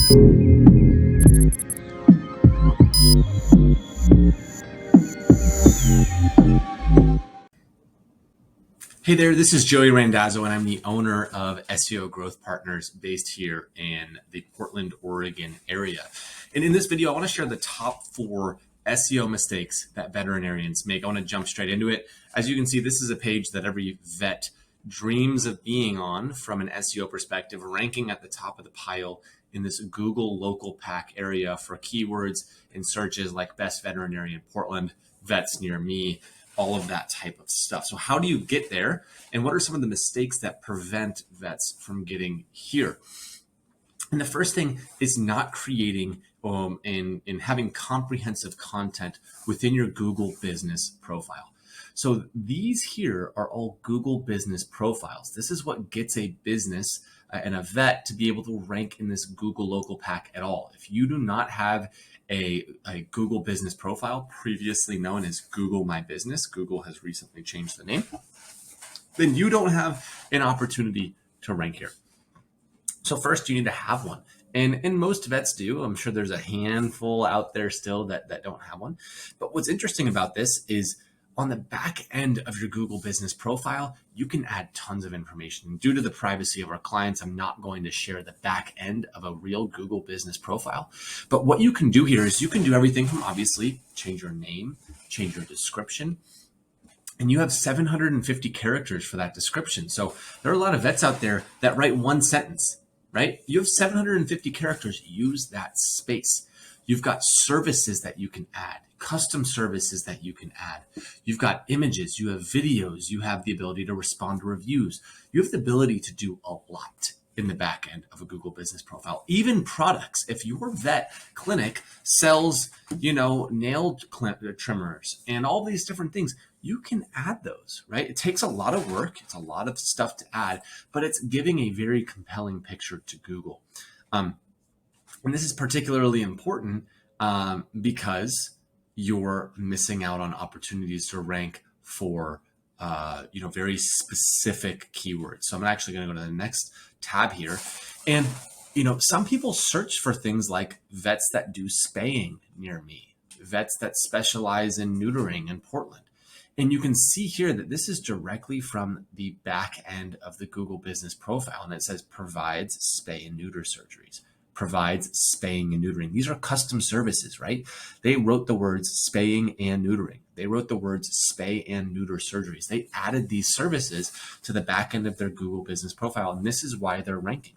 Hey there, this is Joey Randazzo, and I'm the owner of SEO Growth Partners based here in the Portland, Oregon area. And in this video, I want to share the top 4 SEO mistakes that veterinarians make. I want to jump straight into it. As you can see, this is a page that every vet dreams of being on from an SEO perspective, ranking at the top of the pile in this Google local pack area for keywords and searches like best veterinarian Portland, vets near me, all of that type of stuff. So how do you get there? And what are some of the mistakes that prevent vets from getting here? And the first thing is not creating and having comprehensive content within your Google business profile. So these here are all Google business profiles. This is what gets a business and a vet to be able to rank in this Google local pack at all. If you do not have a Google business profile, previously known as Google My Business, Google has recently changed the name, then you don't have an opportunity to rank here. So first you need to have one. And most vets do. I'm sure there's a handful out there still that don't have one. But what's interesting about this is on the back end of your Google business profile, you can add tons of information. Due to the privacy of our clients, I'm not going to share the back end of a real Google business profile. But what you can do here is you can do everything from obviously change your name, change your description, and you have 750 characters for that description. So there are a lot of vets out there that write one sentence, right? You have 750 characters, use that space. You've got services that you can add, custom services that you can add. You've got images, you have videos, you have the ability to respond to reviews. You have the ability to do a lot in the back end of a Google business profile, even products. If your vet clinic sells, nail trimmers and all these different things, you can add those, right? It takes a lot of work. It's a lot of stuff to add, but it's giving a very compelling picture to Google. And this is particularly important because you're missing out on opportunities to rank for very specific keywords. So I'm actually going to go to the next tab here. And some people search for things like vets that do spaying near me, vets that specialize in neutering in Portland. And you can see here that this is directly from the back end of the Google business profile. And it says provides spay and neuter surgeries, provides spaying and neutering. These are custom services, right? They wrote the words spaying and neutering. They wrote the words spay and neuter surgeries. They added these services to the back end of their Google business profile. And this is why they're ranking,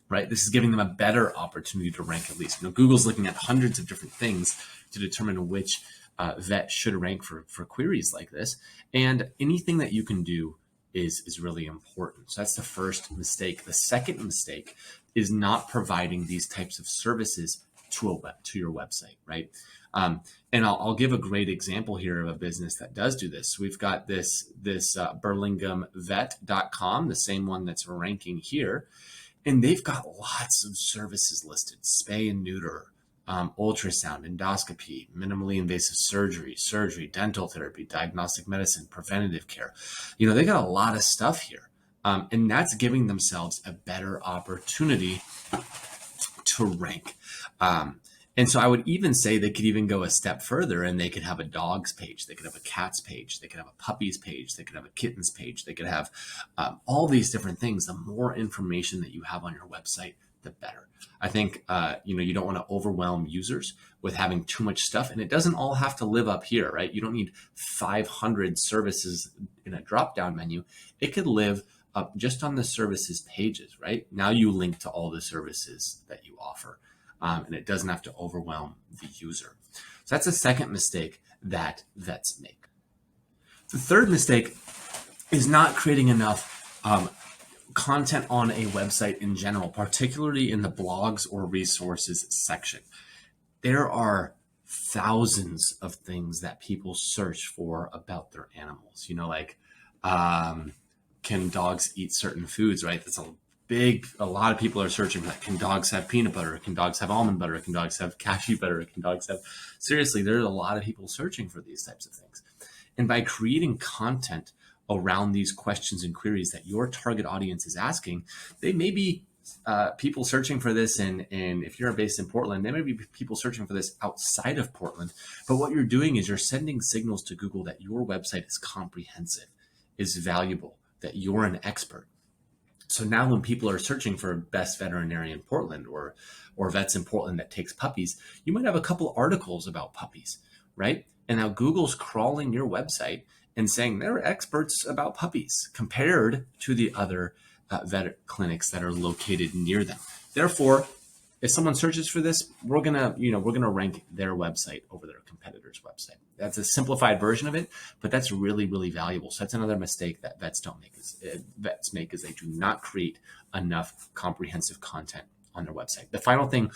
right? This is giving them a better opportunity to rank at least. Google's looking at hundreds of different things to determine which vet should rank for queries like this. And anything that you can do is really important. So that's the first mistake. The second mistake is not providing these types of services to your website, right? And I'll give a great example here of a business that does do this. We've got this burlinghamvet.com, the same one that's ranking here, and they've got lots of services listed: spay and neuter, ultrasound, endoscopy, minimally invasive surgery, dental therapy, diagnostic medicine, preventative care. They got a lot of stuff here. And that's giving themselves a better opportunity to rank. And so I would even say they could even go a step further, and they could have a dogs page, they could have a cats page, they could have a puppies page, they could have a kittens page, they could have all these different things. The more information that you have on your website, the better. I think, you don't want to overwhelm users with having too much stuff, and it doesn't all have to live up here, right? You don't need 500 services in a drop-down menu. It could live up just on the services pages, right? Now you link to all the services that you offer, and it doesn't have to overwhelm the user. So that's the second mistake that vets make. The third mistake is not creating enough content on a website in general, particularly in the blogs or resources section. There are thousands of things that people search for about their animals, can dogs eat certain foods, right? That's a lot of people are searching for that. Can dogs have peanut butter? Can dogs have almond butter? Can dogs have cashew butter? Can dogs have, seriously, there's a lot of people searching for these types of things. And by creating content around these questions and queries that your target audience is asking, they may be people searching for this, and if you're based in Portland, there may be people searching for this outside of Portland. But what you're doing is you're sending signals to Google that your website is comprehensive, is valuable, that you're an expert. So now when people are searching for best veterinarian in Portland or vets in Portland that takes puppies, you might have a couple articles about puppies, right? And now Google's crawling your website and saying they're experts about puppies compared to the other vet clinics that are located near them. Therefore, if someone searches for this, we're gonna rank their website over their competitor's website. That's a simplified version of it, but that's really, really valuable. So that's another mistake that vets make is they do not create enough comprehensive content on their website. The final thing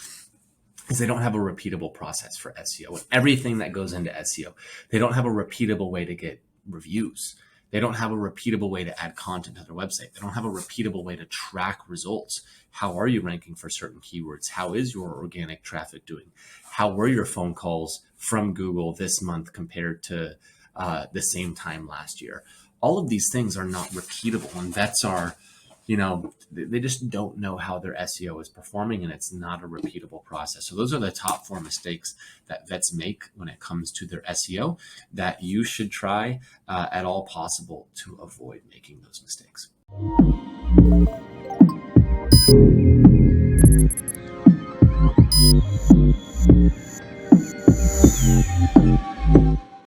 is they don't have a repeatable process for SEO. With everything that goes into SEO, they don't have a repeatable way to get reviews. They don't have a repeatable way to add content to their website. They don't have a repeatable way to track results. How are you ranking for certain keywords? How is your organic traffic doing? How were your phone calls from Google this month compared to the same time last year? All of these things are not repeatable, and vets are, they just don't know how their SEO is performing, and it's not a repeatable process. So those are the top 4 mistakes that vets make when it comes to their SEO that you should try at all possible to avoid making those mistakes.